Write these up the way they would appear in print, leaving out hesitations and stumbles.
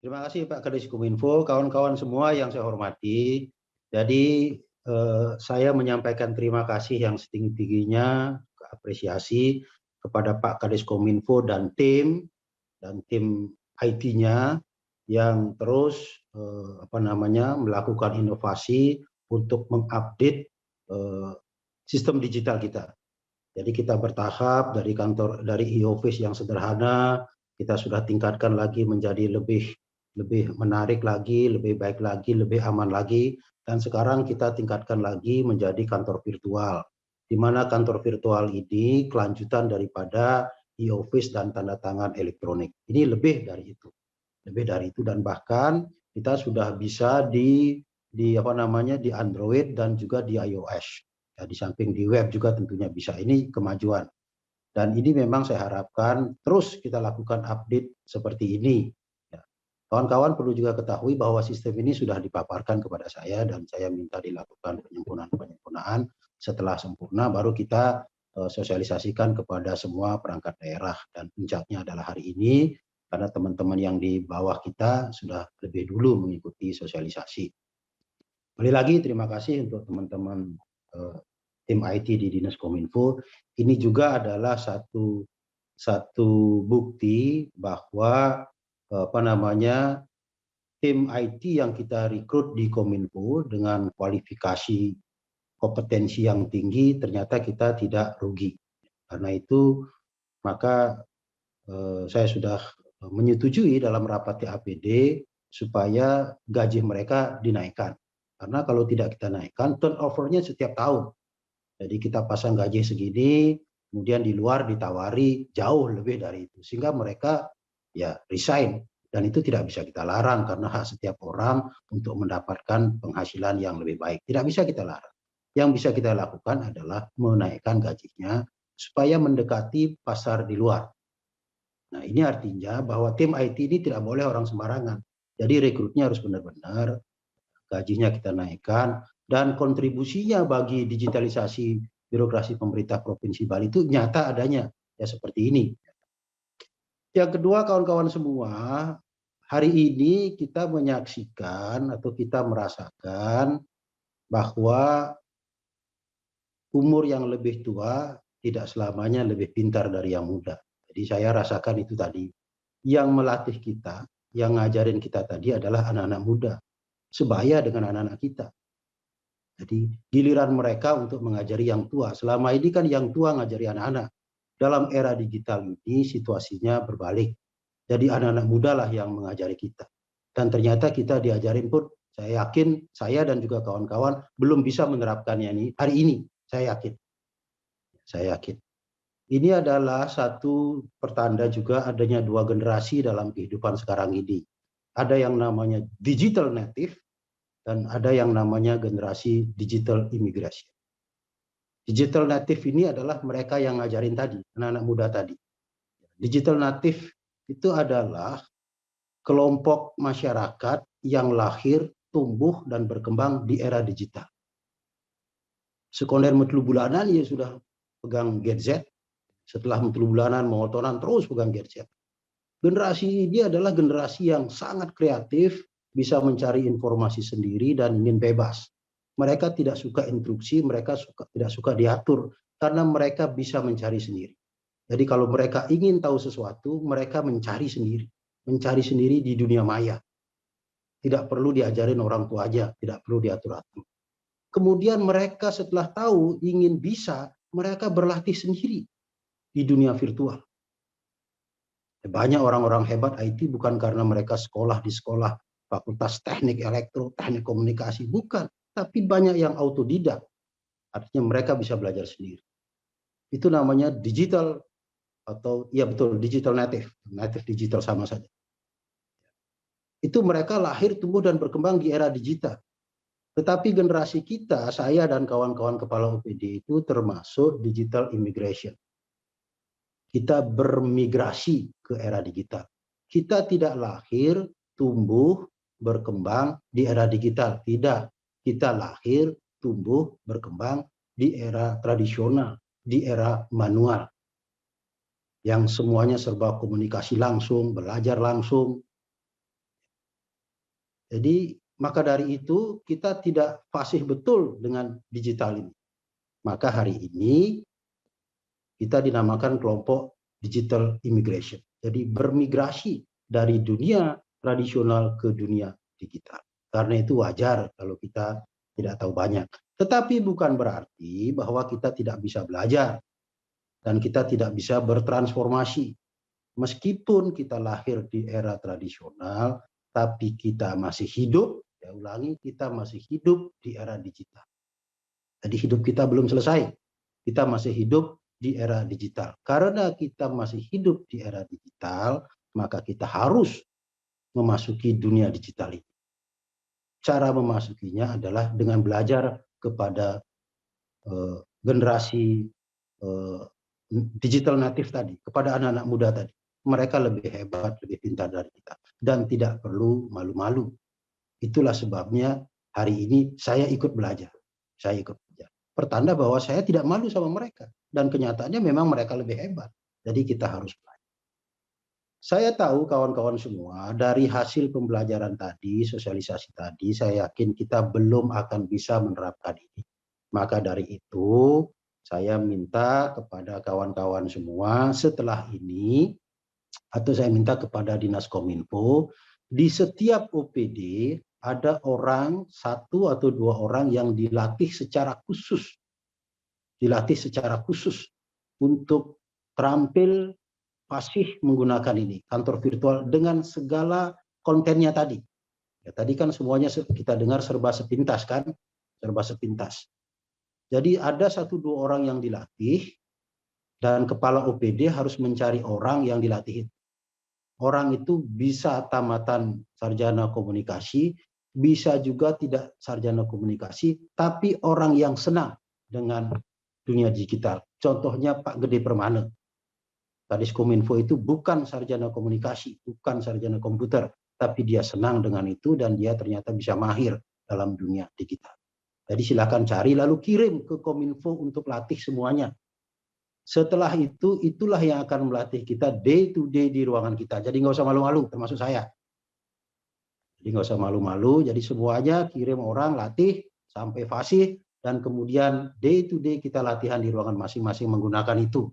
Terima kasih Pak Kadis Kominfo, kawan-kawan semua yang saya hormati. Jadi saya menyampaikan terima kasih yang setinggi-tingginya, apresiasi kepada Pak Kadis Kominfo dan tim IT-nya yang terus melakukan inovasi untuk mengupdate sistem digital kita. Jadi kita bertahap dari e-office yang sederhana, kita sudah tingkatkan lagi menjadi lebih menarik lagi, lebih baik lagi, lebih aman lagi, dan sekarang kita tingkatkan lagi menjadi kantor virtual, di mana kantor virtual ini kelanjutan daripada e-office dan tanda tangan elektronik. Ini lebih dari itu, dan bahkan kita sudah bisa di Android dan juga di iOS. Ya, di samping di web juga tentunya bisa. Ini kemajuan. Dan ini memang saya harapkan terus kita lakukan update seperti ini. Kawan-kawan perlu juga ketahui bahwa sistem ini sudah dipaparkan kepada saya dan saya minta dilakukan penyempurnaan. Setelah sempurna baru kita sosialisasikan kepada semua perangkat daerah, dan puncaknya adalah hari ini karena teman-teman yang di bawah kita sudah lebih dulu mengikuti sosialisasi. Kembali lagi terima kasih untuk teman-teman tim IT di Dinas Kominfo. Ini juga adalah satu bukti bahwa tim IT yang kita rekrut di Kominfo dengan kualifikasi kompetensi yang tinggi ternyata kita tidak rugi. Karena itu maka saya sudah menyetujui dalam rapat TAPD supaya gaji mereka dinaikkan. Karena kalau tidak kita naikkan, turnover-nya setiap tahun. Jadi kita pasang gaji segini, kemudian di luar ditawari jauh lebih dari itu. Sehingga mereka ya resign. Dan itu tidak bisa kita larang karena hak setiap orang untuk mendapatkan penghasilan yang lebih baik. Tidak bisa kita larang. Yang bisa kita lakukan adalah menaikkan gajinya supaya mendekati pasar di luar. Nah, ini artinya bahwa tim IT ini tidak boleh orang sembarangan. Jadi rekrutnya harus benar-benar, gajinya kita naikkan, dan kontribusinya bagi digitalisasi birokrasi pemerintah Provinsi Bali itu nyata adanya, ya seperti ini. Yang kedua, kawan-kawan semua, hari ini kita menyaksikan atau kita merasakan bahwa umur yang lebih tua tidak selamanya lebih pintar dari yang muda. Jadi saya rasakan itu tadi. Yang melatih kita, yang ngajarin kita tadi adalah anak-anak muda. Sebaya dengan anak-anak kita. Jadi giliran mereka untuk mengajari yang tua. Selama ini kan yang tua ngajari anak-anak. Dalam era digital ini situasinya berbalik. Jadi anak-anak muda lah yang mengajari kita. Dan ternyata kita diajarin pun, saya yakin saya dan juga kawan-kawan belum bisa menerapkannya ini hari ini. Saya yakin. Ini adalah satu pertanda juga adanya dua generasi dalam kehidupan sekarang ini. Ada yang namanya digital native, dan ada yang namanya generasi digital immigration. Digital native ini adalah mereka yang ngajarin tadi, anak-anak muda tadi. Digital native itu adalah kelompok masyarakat yang lahir, tumbuh, dan berkembang di era digital. Sekunder metelu bulanan ya sudah pegang gadget, setelah metelu bulanan motoran terus pegang gadget. Generasi ini adalah generasi yang sangat kreatif, bisa mencari informasi sendiri dan ingin bebas. Mereka tidak suka instruksi, mereka tidak suka diatur, karena mereka bisa mencari sendiri. Jadi kalau mereka ingin tahu sesuatu, mereka mencari sendiri di dunia maya. Tidak perlu diajarin orang tua aja, tidak perlu diatur-atur. Kemudian mereka setelah tahu, ingin bisa, mereka berlatih sendiri di dunia virtual. Banyak orang-orang hebat IT bukan karena mereka sekolah di sekolah fakultas teknik elektro, teknik komunikasi, bukan. Tapi banyak yang autodidak. Artinya mereka bisa belajar sendiri. Itu namanya digital atau ya betul digital native digital sama saja. Itu mereka lahir, tumbuh, dan berkembang di era digital. Tetapi generasi kita, saya dan kawan-kawan kepala OPD itu termasuk digital immigration. Kita bermigrasi ke era digital. Kita tidak lahir, tumbuh, berkembang di era digital. Tidak. Kita lahir, tumbuh, berkembang di era tradisional, di era manual. Yang semuanya serba komunikasi langsung, belajar langsung. Jadi maka dari itu kita tidak fasih betul dengan digital ini. Maka hari ini kita dinamakan kelompok digital immigration. Jadi bermigrasi dari dunia tradisional ke dunia digital. Karena itu wajar kalau kita tidak tahu banyak. Tetapi bukan berarti bahwa kita tidak bisa belajar dan kita tidak bisa bertransformasi. Meskipun kita lahir di era tradisional, tapi kita masih hidup, saya ulangi, kita masih hidup di era digital. Jadi hidup kita belum selesai. Kita masih hidup di era digital. Karena kita masih hidup di era digital, maka kita harus memasuki dunia digital ini. Cara memasukinya adalah dengan belajar kepada generasi digital native tadi, kepada anak-anak muda tadi. Mereka lebih hebat, lebih pintar dari kita. Dan tidak perlu malu-malu. Itulah sebabnya hari ini saya ikut belajar. Saya ikut belajar. Pertanda bahwa saya tidak malu sama mereka. Dan kenyataannya memang mereka lebih hebat. Jadi kita harus belajar. Saya tahu kawan-kawan semua, dari hasil pembelajaran tadi, sosialisasi tadi, saya yakin kita belum akan bisa menerapkan ini. Maka dari itu, saya minta kepada kawan-kawan semua setelah ini, atau saya minta kepada Dinas Kominfo, di setiap OPD ada orang, 1 atau 2 orang yang dilatih secara khusus. Dilatih secara khusus untuk terampil fasih menggunakan ini, kantor virtual dengan segala kontennya tadi. Ya, tadi kan semuanya kita dengar serba sepintas kan, serba sepintas. Jadi ada 1-2 orang yang dilatih dan kepala OPD harus mencari orang yang dilatih itu. Orang itu bisa tamatan sarjana komunikasi, bisa juga tidak sarjana komunikasi, tapi orang yang senang dengan dunia digital. Contohnya Pak Gede Permane. Kadis Kominfo itu bukan sarjana komunikasi, bukan sarjana komputer, tapi dia senang dengan itu dan dia ternyata bisa mahir dalam dunia digital. Jadi silakan cari lalu kirim ke Kominfo untuk latih semuanya. Setelah itu, itulah yang akan melatih kita day to day di ruangan kita. Jadi nggak usah malu-malu, termasuk saya. Jadi nggak usah malu-malu, jadi semuanya kirim orang latih sampai fasih, dan kemudian day to day kita latihan di ruangan masing-masing menggunakan itu.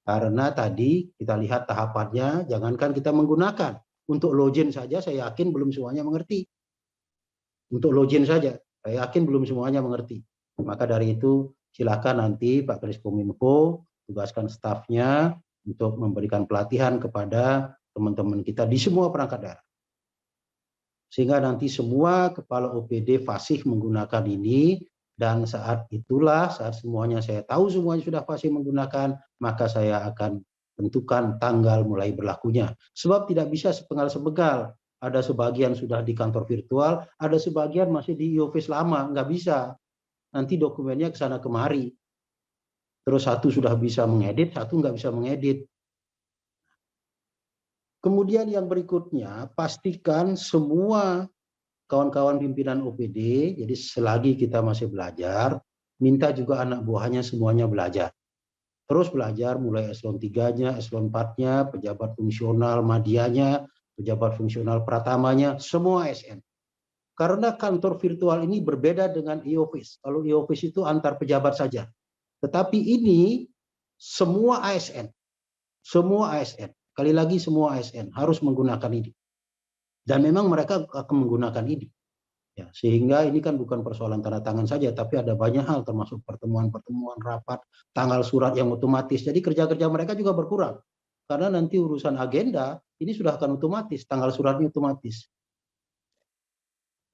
Karena tadi kita lihat tahapannya, jangankan kita menggunakan. Untuk login saja saya yakin belum semuanya mengerti. Untuk login saja, saya yakin belum semuanya mengerti. Maka dari itu silakan nanti Pak Kadis Kominfo tugaskan stafnya untuk memberikan pelatihan kepada teman-teman kita di semua perangkat daerah. Sehingga nanti semua kepala OPD fasih menggunakan ini, dan saat itulah, saat semuanya saya tahu semuanya sudah fasih menggunakan, maka saya akan tentukan tanggal mulai berlakunya. Sebab tidak bisa sepenggal-sebegal. Ada sebagian sudah di kantor virtual, ada sebagian masih di e-office lama, nggak bisa. Nanti dokumennya ke sana kemari. Terus satu sudah bisa mengedit, satu nggak bisa mengedit. Kemudian yang berikutnya, pastikan semua kawan-kawan pimpinan OPD, jadi selagi kita masih belajar, minta juga anak buahnya semuanya belajar. Terus belajar mulai eselon 3-nya, eselon 4-nya, pejabat fungsional madianya, pejabat fungsional pratamanya, semua ASN. Karena kantor virtual ini berbeda dengan e-office. Kalau e-office itu antar pejabat saja. Tetapi ini semua ASN. Semua ASN. Kali lagi semua ASN harus menggunakan ini. Dan memang mereka akan menggunakan ini. Ya, sehingga ini kan bukan persoalan tanda tangan saja, tapi ada banyak hal termasuk pertemuan-pertemuan, rapat, tanggal surat yang otomatis. Jadi kerja-kerja mereka juga berkurang. Karena nanti urusan agenda ini sudah akan otomatis, tanggal suratnya otomatis.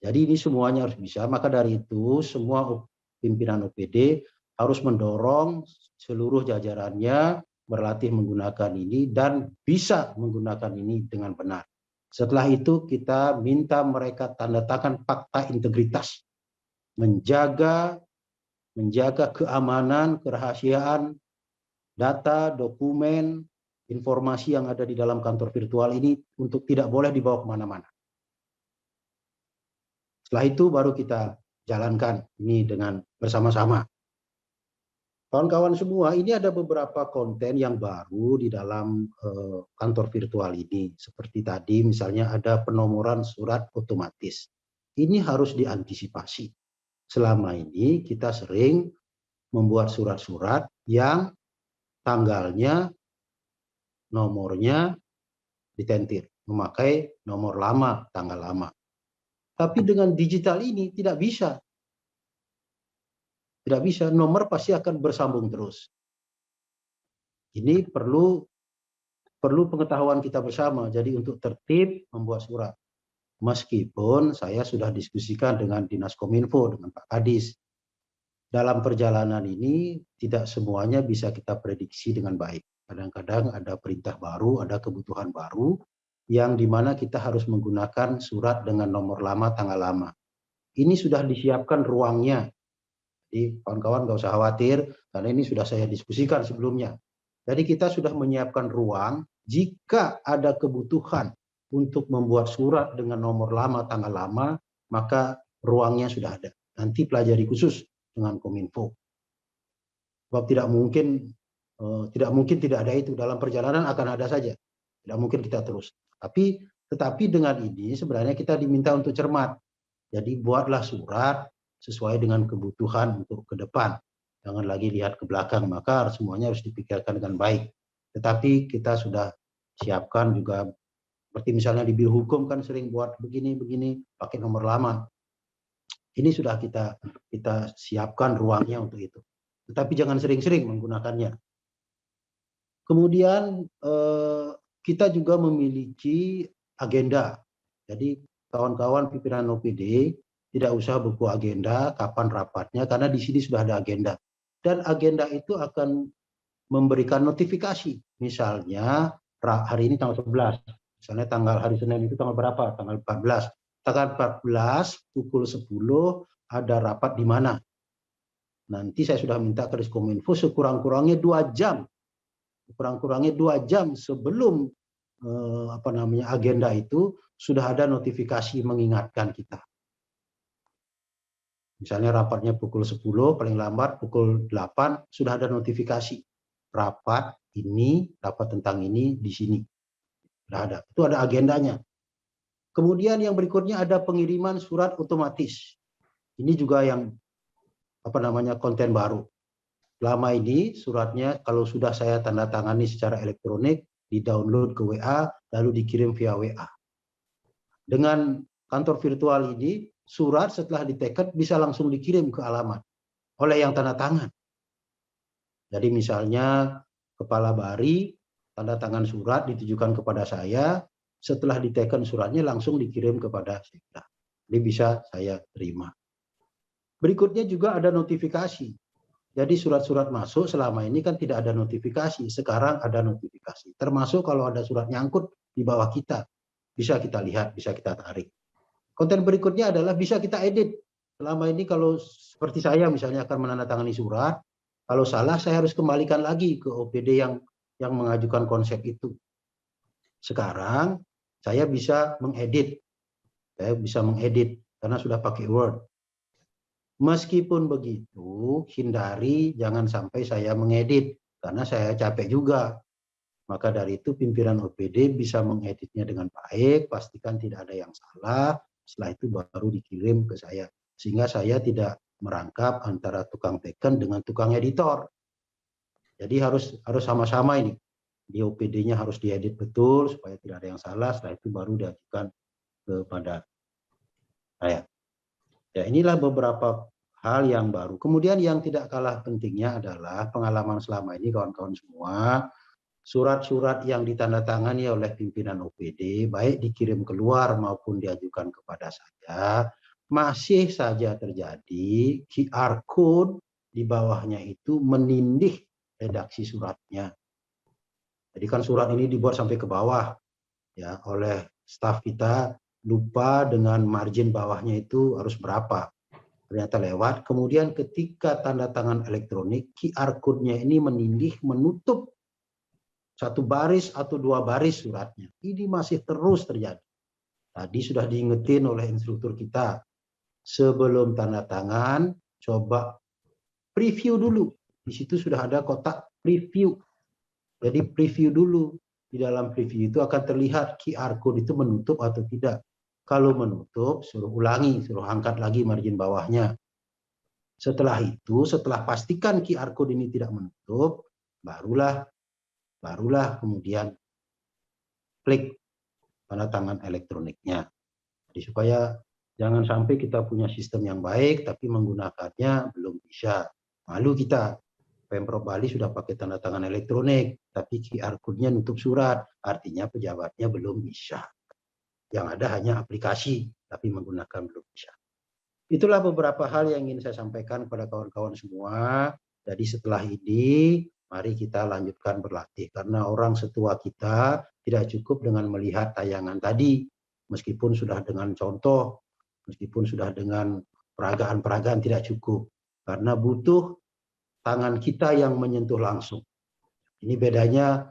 Jadi ini semuanya harus bisa. Maka dari itu semua pimpinan OPD harus mendorong seluruh jajarannya berlatih menggunakan ini dan bisa menggunakan ini dengan benar. Setelah itu kita minta mereka tanda tangan fakta integritas, menjaga keamanan, kerahasiaan, data, dokumen, informasi yang ada di dalam kantor virtual ini untuk tidak boleh dibawa kemana-mana. Setelah itu baru kita jalankan ini dengan bersama-sama. Kawan-kawan semua, ini ada beberapa konten yang baru di dalam kantor virtual ini. Seperti tadi misalnya ada penomoran surat otomatis. Ini harus diantisipasi. Selama ini kita sering membuat surat-surat yang tanggalnya, nomornya ditentir, memakai nomor lama, tanggal lama. Tapi dengan digital ini tidak bisa. Tidak bisa, nomor pasti akan bersambung terus. Ini perlu pengetahuan kita bersama. Jadi untuk tertib membuat surat. Meskipun saya sudah diskusikan dengan Dinas Kominfo, dengan Pak Kadis. Dalam perjalanan ini tidak semuanya bisa kita prediksi dengan baik. Kadang-kadang ada perintah baru, ada kebutuhan baru, yang dimana kita harus menggunakan surat dengan nomor lama, tanggal lama. Ini sudah disiapkan ruangnya. Jadi kawan-kawan nggak usah khawatir, karena ini sudah saya diskusikan sebelumnya. Jadi kita sudah menyiapkan ruang, jika ada kebutuhan untuk membuat surat dengan nomor lama, tanggal lama, maka ruangnya sudah ada. Nanti pelajari khusus dengan Kominfo. Sebab tidak mungkin tidak ada itu, dalam perjalanan akan ada saja. Tidak mungkin kita terus. Tetapi dengan ini sebenarnya kita diminta untuk cermat. Jadi buatlah surat sesuai dengan kebutuhan untuk ke depan. Jangan lagi lihat ke belakang, maka semuanya harus dipikirkan dengan baik. Tetapi kita sudah siapkan juga, seperti misalnya di biro hukum kan sering buat begini pakai nomor lama. Ini sudah kita siapkan ruangnya untuk itu. Tetapi jangan sering-sering menggunakannya. Kemudian kita juga memiliki agenda. Jadi kawan-kawan pimpinan OPD tidak usah buku agenda kapan rapatnya, karena di sini sudah ada agenda. Dan agenda itu akan memberikan notifikasi. Misalnya hari ini tanggal 11, misalnya hari Senin itu tanggal berapa? Tanggal 14. Tanggal 14 pukul 10 ada rapat di mana. Nanti saya sudah minta ke Diskominfo sekurang-kurangnya 2 jam. Kurang-kurangnya 2 jam sebelum agenda itu sudah ada notifikasi mengingatkan kita. Misalnya rapatnya pukul 10, paling lambat pukul 8 sudah ada notifikasi. Rapat ini, rapat tentang ini di sini. Sudah ada. Itu ada agendanya. Kemudian yang berikutnya ada pengiriman surat otomatis. Ini juga yang konten baru. Lama ini suratnya kalau sudah saya tanda tangani secara elektronik, di-download ke WA, lalu dikirim via WA. Dengan kantor virtual ini, surat setelah diteken bisa langsung dikirim ke alamat oleh yang tanda tangan. Jadi misalnya Kepala Bari tanda tangan surat ditujukan kepada saya, setelah diteken suratnya langsung dikirim kepada saya. Ini bisa saya terima. Berikutnya juga ada notifikasi. Jadi surat-surat masuk selama ini kan tidak ada notifikasi, sekarang ada notifikasi. Termasuk kalau ada surat nyangkut di bawah kita, bisa kita lihat, bisa kita tarik. Konten berikutnya adalah bisa kita edit. Selama ini kalau seperti saya misalnya akan menandatangani surat, kalau salah saya harus kembalikan lagi ke OPD yang mengajukan konsep itu. Sekarang saya bisa mengedit. Saya bisa mengedit karena sudah pakai Word. Meskipun begitu, hindari jangan sampai saya mengedit karena saya capek juga. Maka dari itu pimpinan OPD bisa mengeditnya dengan baik, pastikan tidak ada yang salah. Setelah itu baru dikirim ke saya, sehingga saya tidak merangkap antara tukang teken dengan tukang editor. Jadi harus sama-sama ini. Di OPD-nya harus diedit betul supaya tidak ada yang salah. Setelah itu baru diajukan kepada saya. Ya, inilah beberapa hal yang baru. Kemudian yang tidak kalah pentingnya adalah pengalaman selama ini kawan-kawan semua. Surat-surat yang ditandatangani oleh pimpinan OPD, baik dikirim keluar maupun diajukan kepada saya, masih saja terjadi QR code di bawahnya itu menindih redaksi suratnya. Jadi kan surat ini dibuat sampai ke bawah, ya, oleh staf kita, lupa dengan margin bawahnya itu harus berapa. Ternyata lewat. Kemudian ketika tanda tangan elektronik, QR code-nya ini menindih, menutup 1 baris atau 2 baris suratnya. Ini masih terus terjadi. Tadi sudah diingetin oleh instruktur kita. Sebelum tanda tangan, coba preview dulu. Di situ sudah ada kotak preview. Jadi preview dulu. Di dalam preview itu akan terlihat QR code itu menutup atau tidak. Kalau menutup, suruh ulangi, suruh angkat lagi margin bawahnya. Setelah itu, setelah pastikan QR code ini tidak menutup, barulah kemudian klik tanda tangan elektroniknya. Jadi supaya jangan sampai kita punya sistem yang baik, tapi menggunakannya belum bisa. Malu kita, Pemprov Bali sudah pakai tanda tangan elektronik, tapi QR code-nya nutup surat, artinya pejabatnya belum bisa. Yang ada hanya aplikasi, tapi menggunakan belum bisa. Itulah beberapa hal yang ingin saya sampaikan kepada kawan-kawan semua. Jadi setelah ini, mari kita lanjutkan berlatih. Karena orang setua kita tidak cukup dengan melihat tayangan tadi. Meskipun sudah dengan contoh, meskipun sudah dengan peragaan-peragaan tidak cukup. Karena butuh tangan kita yang menyentuh langsung. Ini bedanya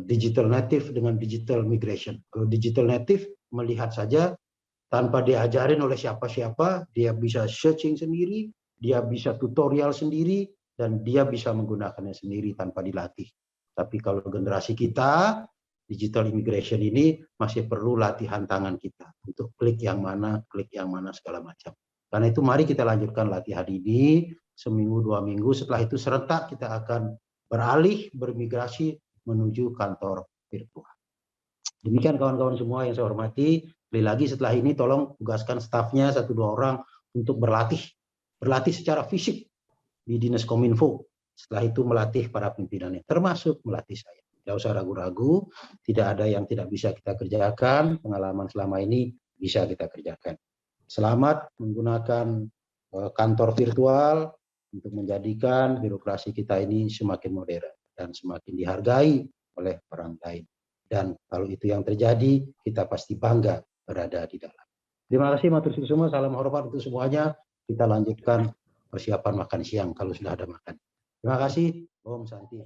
digital native dengan digital migration. Kalau digital native melihat saja, tanpa diajarin oleh siapa-siapa, dia bisa searching sendiri, dia bisa tutorial sendiri, dan dia bisa menggunakannya sendiri tanpa dilatih. Tapi kalau generasi kita, digital immigration ini masih perlu latihan tangan kita untuk klik yang mana segala macam. Karena itu mari kita lanjutkan latihan ini seminggu 2 minggu. Setelah itu serentak kita akan beralih bermigrasi menuju kantor virtual. Demikian kawan-kawan semua yang saya hormati. Sekali lagi setelah ini tolong tugaskan stafnya 1-2 orang untuk berlatih secara fisik di Dinas Kominfo. Setelah itu melatih para pimpinannya, termasuk melatih saya. Tidak usah ragu-ragu, tidak ada yang tidak bisa kita kerjakan, pengalaman selama ini bisa kita kerjakan. Selamat menggunakan kantor virtual untuk menjadikan birokrasi kita ini semakin modern dan semakin dihargai oleh orang lain. Dan kalau itu yang terjadi, kita pasti bangga berada di dalam. Terima kasih matur suwun semua, salam hormat untuk semuanya. Kita lanjutkan persiapan makan siang kalau sudah ada makan. Terima kasih. Om Santi.